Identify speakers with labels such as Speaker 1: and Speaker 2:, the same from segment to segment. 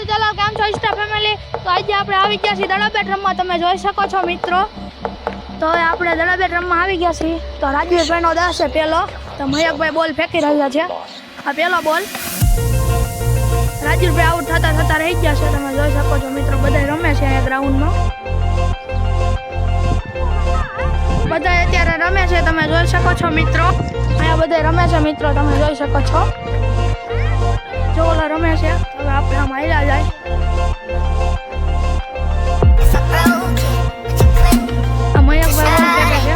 Speaker 1: ચાલો કેમ છો ઇન્સ્ટા ફેમિલી? તો આજે આપણે આવી ગયા છીએ દડાબેટ રમવા. તમે જોઈ શકો છો મિત્રો. તો આપણે દડાબેટ રમવા આવી ગયા છીએ. તો રાજવીરભાઈનો 10 છે પહેલો. તો મયંકભાઈ બોલ ફેંકી રહ્યા છે. આ પહેલો બોલ. રાજવીરભાઈ આઉટ થતા રહી ગયા છે. તમે જોઈ શકો છો મિત્રો. બધા રમે છે અહીંયા ગ્રાઉન્ડમાં. બધા અત્યારે રમે છે. તમે જોઈ શકો છો મિત્રો. અહીંયા બધા રમે છે મિત્રો. તમે જોઈ શકો છો. જો ઓલા રમે છે. હવે આપણે આમાં હાલ્યા જાય. આ મયંકભાઈ બોલ ફેંકે છે.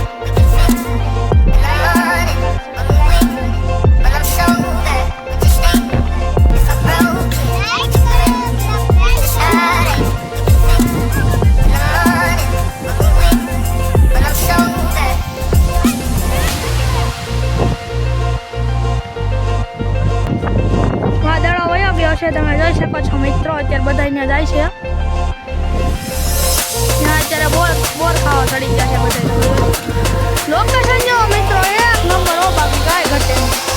Speaker 1: તમે જોઈ શકો છો મિત્રો. અત્યારે બધા અહીંયા જાય છે. ત્યાં અત્યારે બોર ખાવા ચડી ગયા છે બધા. લોકેશન જો મિત્રો 1 નંબર. બાકી કાંઈ ઘટે નહીં.